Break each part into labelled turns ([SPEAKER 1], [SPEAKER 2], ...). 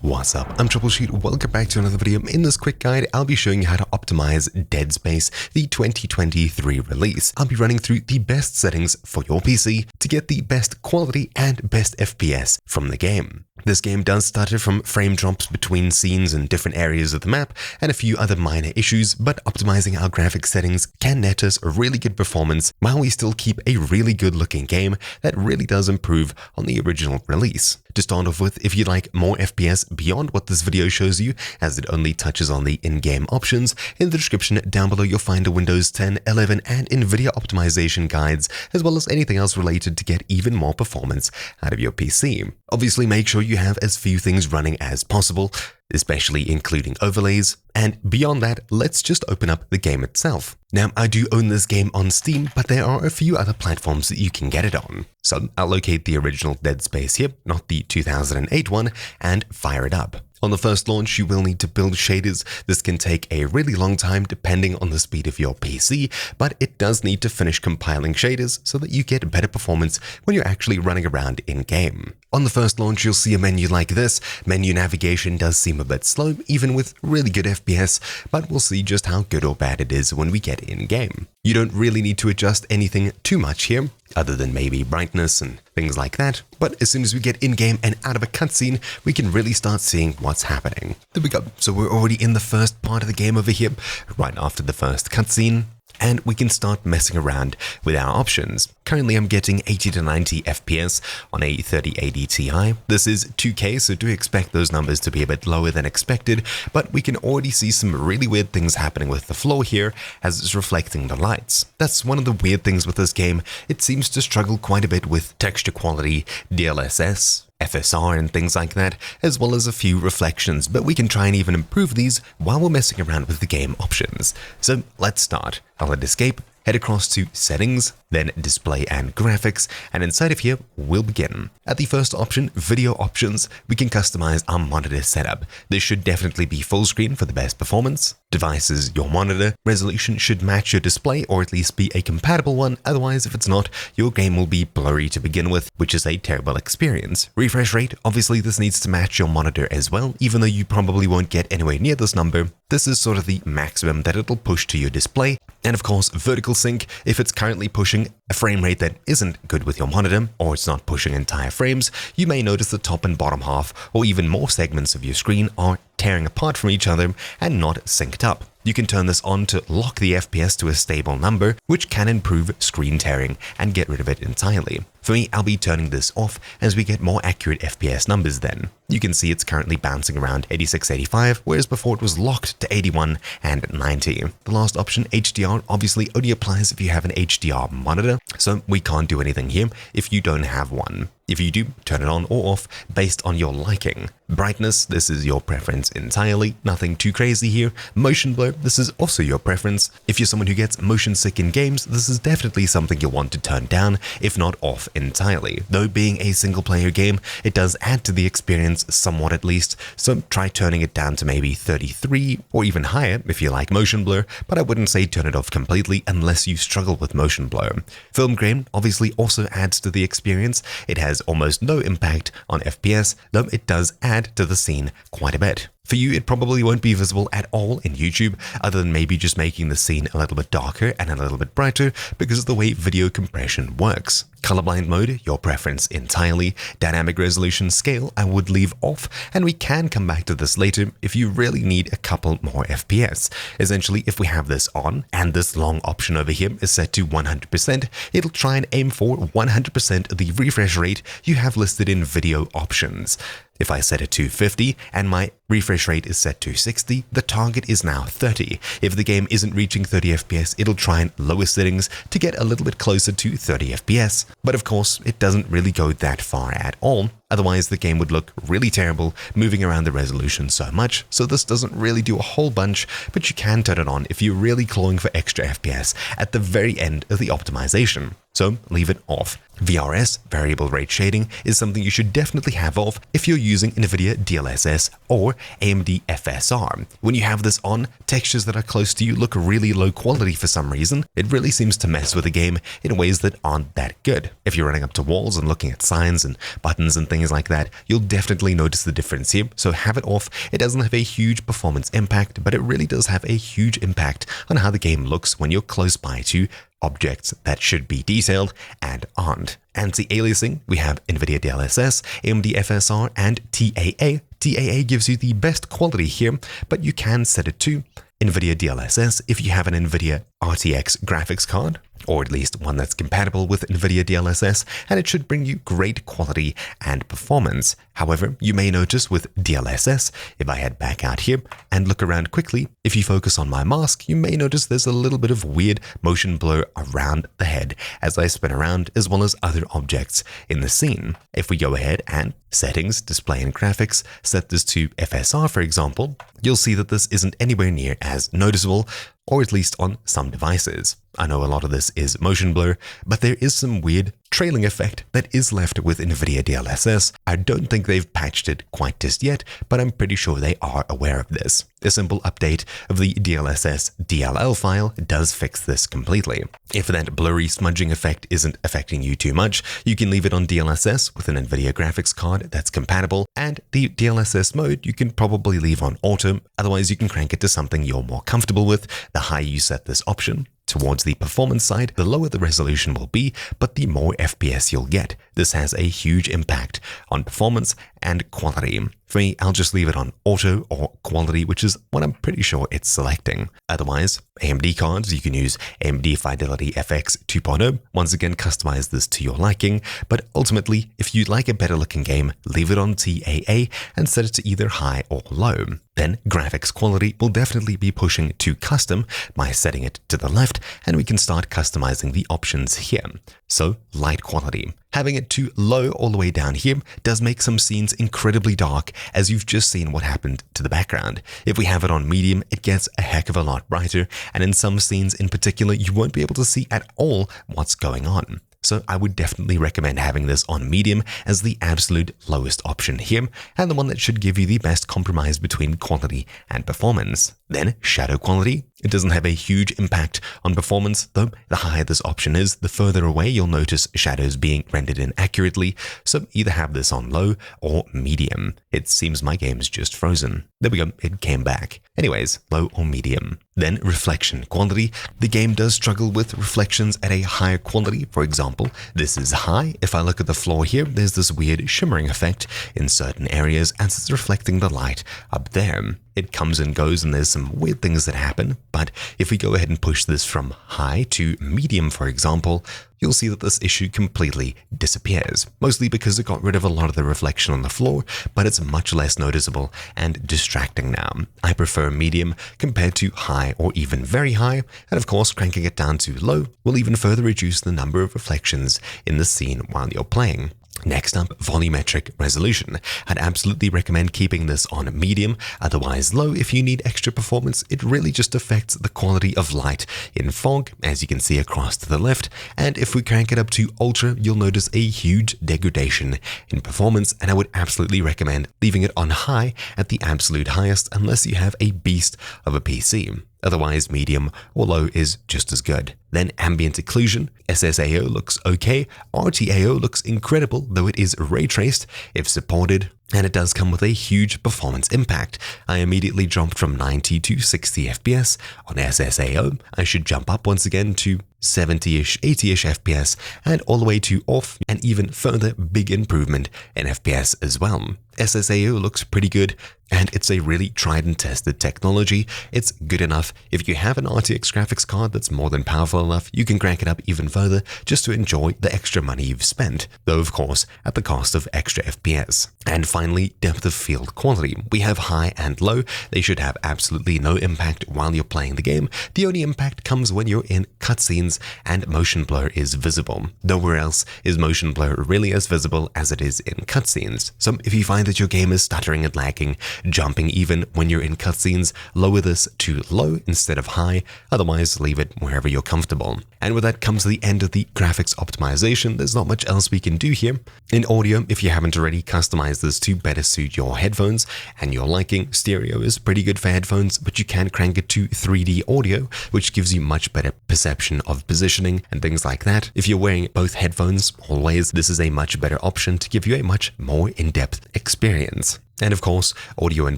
[SPEAKER 1] What's up, I'm Troubleshoot, welcome back to another video. In this quick guide, I'll be showing you how to optimize Dead Space, the 2023 release. I'll be running through the best settings for your PC to get the best quality and best FPS from the game. This game does stutter from frame drops between scenes in different areas of the map and a few other minor issues, but optimizing our graphics settings can net us a really good performance while we still keep a really good looking game that really does improve on the original release. To start off with, if you'd like more FPS beyond what this video shows you, as it only touches on the in-game options, in the description down below you'll find a Windows 10, 11 and NVIDIA optimization guides, as well as anything else related to get even more performance out of your PC. Obviously make sure you have as few things running as possible, especially including overlays, and beyond that, let's just open up the game itself. Now, I do own this game on Steam, but there are a few other platforms that you can get it on. So I'll locate the original Dead Space here, not the 2008 one, and fire it up. On the first launch, you will need to build shaders. This can take a really long time depending on the speed of your PC, but it does need to finish compiling shaders so that you get better performance when you're actually running around in-game. On the first launch, you'll see a menu like this. Menu navigation does seem a bit slow, even with really good FPS, but we'll see just how good or bad it is when we get in-game. You don't really need to adjust anything too much here, other than maybe brightness and things like that, but as soon as we get in-game and out of a cutscene, we can really start seeing what's happening. There we go, so we're already in the first part of the game over here, right after the first cutscene, and we can start messing around with our options. Currently I'm getting 80 to 90 FPS on a 3080 Ti. This is 2K, so do expect those numbers to be a bit lower than expected, but we can already see some really weird things happening with the floor here as it's reflecting the lights. That's one of the weird things with this game. It seems to struggle quite a bit with texture quality, DLSS, FSR and things like that, as well as a few reflections, but we can try and even improve these while we're messing around with the game options. So let's start. I'll hit escape, head across to settings, then display and graphics, and inside of here, we'll begin. At the first option, video options, we can customize our monitor setup. This should definitely be full screen for the best performance. Devices, your monitor, resolution should match your display or at least be a compatible one, otherwise if it's not, your game will be blurry to begin with, which is a terrible experience. Refresh rate, obviously this needs to match your monitor as well, even though you probably won't get anywhere near this number. This is sort of the maximum that it'll push to your display. And of course, vertical sync, if it's currently pushing a frame rate that isn't good with your monitor, or it's not pushing entire frames, you may notice the top and bottom half, or even more segments of your screen are tearing apart from each other and not synced up. You can turn this on to lock the FPS to a stable number, which can improve screen tearing and get rid of it entirely. For me, I'll be turning this off as we get more accurate FPS numbers then. You can see it's currently bouncing around 86, 85, whereas before it was locked to 81 and 90. The last option, HDR, obviously only applies if you have an HDR monitor, so we can't do anything here if you don't have one. If you do, turn it on or off based on your liking. Brightness, this is your preference entirely, nothing too crazy here. Motion blur, this is also your preference. If you're someone who gets motion sick in games, this is definitely something you'll want to turn down, if not off entirely. Though being a single player game, it does add to the experience somewhat at least, so try turning it down to maybe 33 or even higher if you like motion blur, but I wouldn't say turn it off completely unless you struggle with motion blur. Film grain obviously also adds to the experience. It has almost no impact on FPS, though it does add to the scene quite a bit. For you, it probably won't be visible at all in YouTube, other than maybe just making the scene a little bit darker and a little bit brighter because of the way video compression works. Colorblind mode, your preference entirely. Dynamic resolution scale, I would leave off, and we can come back to this later if you really need a couple more FPS. Essentially, if we have this on, and this long option over here is set to 100%, it'll try and aim for 100% of the refresh rate you have listed in video options. If I set it to 50 and my refresh rate is set to 60, the target is now 30. If the game isn't reaching 30 FPS, it'll try and lower settings to get a little bit closer to 30 FPS. But of course, it doesn't really go that far at all. Otherwise, the game would look really terrible moving around the resolution so much, so this doesn't really do a whole bunch, but you can turn it on if you're really clawing for extra FPS at the very end of the optimization. So leave it off. VRS, variable rate shading, is something you should definitely have off if you're using NVIDIA DLSS or AMD FSR. When you have this on, textures that are close to you look really low quality for some reason. It really seems to mess with the game in ways that aren't that good. If you're running up to walls and looking at signs and buttons and things things like that, you'll definitely notice the difference here. So have it off. It doesn't have a huge performance impact, but it really does have a huge impact on how the game looks when you're close by to objects that should be detailed and aren't. Anti-aliasing, we have NVIDIA DLSS, AMD FSR, and TAA. TAA gives you the best quality here, but you can set it to NVIDIA DLSS if you have an NVIDIA RTX graphics card, or at least one that's compatible with NVIDIA DLSS, and it should bring you great quality and performance. However, you may notice with DLSS, if I head back out here and look around quickly, if you focus on my mask, you may notice there's a little bit of weird motion blur around the head as I spin around, as well as other objects in the scene. If we go ahead and settings, display and graphics, set this to FSR, for example, you'll see that this isn't anywhere near as noticeable, or at least on some devices. I know a lot of this is motion blur, but there is some weird trailing effect that is left with NVIDIA DLSS. I don't think they've patched it quite just yet, but I'm pretty sure they are aware of this. A simple update of the DLSS DLL file does fix this completely. If that blurry smudging effect isn't affecting you too much, you can leave it on DLSS with an NVIDIA graphics card that's compatible, and the DLSS mode you can probably leave on auto. Otherwise, you can crank it to something you're more comfortable with. The higher you set this option towards the performance side, the lower the resolution will be, but the more FPS you'll get. This has a huge impact on performance and quality. For me, I'll just leave it on auto or quality, which is what I'm pretty sure it's selecting. Otherwise, AMD cards, you can use AMD Fidelity FX 2.0. Once again, customize this to your liking, but ultimately, if you'd like a better looking game, leave it on TAA and set it to either high or low. Then graphics quality will definitely be pushing to custom by setting it to the left, and we can start customizing the options here. So light quality. Having it to low all the way down here does make some scenes incredibly dark, as you've just seen what happened to the background. If we have it on medium, it gets a heck of a lot brighter, and in some scenes in particular, you won't be able to see at all what's going on. So I would definitely recommend having this on medium as the absolute lowest option here, and the one that should give you the best compromise between quality and performance. Then shadow quality. It doesn't have a huge impact on performance, though the higher this option is, the further away you'll notice shadows being rendered in accurately, so either have this on low or medium. It seems my game's just frozen. There we go, it came back. Anyways, low or medium. Then reflection quality. The game does struggle with reflections at a higher quality. For example, this is high. If I look at the floor here, there's this weird shimmering effect in certain areas as it's reflecting the light up there. It comes and goes, and there's some weird things that happen, but if we go ahead and push this from high to medium, for example, you'll see that this issue completely disappears, mostly because it got rid of a lot of the reflection on the floor, but it's much less noticeable and distracting now. I prefer medium compared to high or even very high, and of course cranking it down to low will even further reduce the number of reflections in the scene while you're playing. Next up, volumetric resolution. I'd absolutely recommend keeping this on medium, otherwise low if you need extra performance. It really just affects the quality of light in fog, as you can see across to the left, and if we crank it up to ultra, you'll notice a huge degradation in performance, and I would absolutely recommend leaving it on high at the absolute highest unless you have a beast of a PC. Otherwise, medium or low is just as good. Then ambient occlusion. SSAO looks okay. RTAO looks incredible, though it is ray traced if supported, and it does come with a huge performance impact. I immediately jumped from 90 to 60 FPS on SSAO. I should jump up once again to 70-ish, 80-ish FPS, and all the way to off, and even further big improvement in FPS as well. SSAO looks pretty good, and it's a really tried and tested technology. It's good enough. If you have an RTX graphics card that's more than powerful enough, you can crank it up even further just to enjoy the extra money you've spent, though of course at the cost of extra FPS. And finally, depth of field quality. We have high and low. They should have absolutely no impact while you're playing the game. The only impact comes when you're in cutscenes and motion blur is visible. Nowhere else is motion blur really as visible as it is in cutscenes. So if you find that your game is stuttering and lagging, jumping even when you're in cutscenes, lower this to low instead of high. Otherwise, leave it wherever you're comfortable. And with that comes the end of the graphics optimization. There's not much else we can do here. In audio, if you haven't already, customize this to to better suit your headphones and your liking. Stereo is pretty good for headphones, but you can crank it to 3D audio, which gives you much better perception of positioning and things like that. If you're wearing both headphones always, this is a much better option to give you a much more in-depth experience. And of course, audio and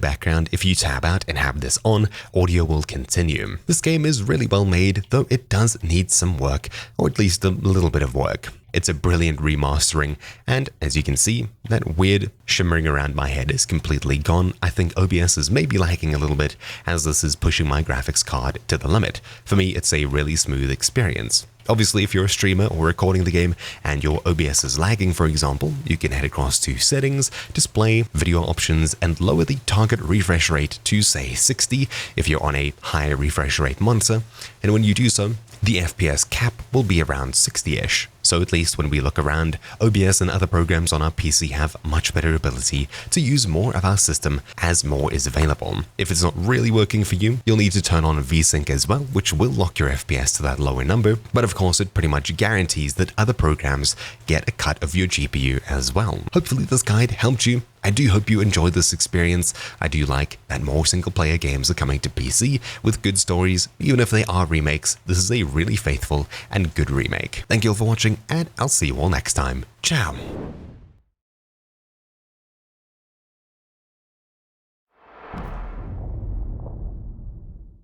[SPEAKER 1] background, if you tab out and have this on, audio will continue. This game is really well made, though it does need some work, or at least a little bit of work. It's a brilliant remastering, and as you can see, that weird shimmering around my head is completely gone. I think OBS is maybe lagging a little bit, as this is pushing my graphics card to the limit. For me, it's a really smooth experience. Obviously, if you're a streamer or recording the game and your OBS is lagging, for example, you can head across to Settings, Display, Video Options, and lower the target refresh rate to, say, 60 if you're on a higher refresh rate monitor. And when you do so, the FPS cap will be around 60-ish. So at least when we look around, OBS and other programs on our PC have much better ability to use more of our system as more is available. If it's not really working for you, you'll need to turn on VSync as well, which will lock your FPS to that lower number, but of course it pretty much guarantees that other programs get a cut of your GPU as well. Hopefully this guide helped you. I do hope you enjoyed this experience. I do like that more single-player games are coming to PC with good stories. Even if they are remakes, this is a really faithful and good remake. Thank you all for watching, and I'll see you all next time. Ciao!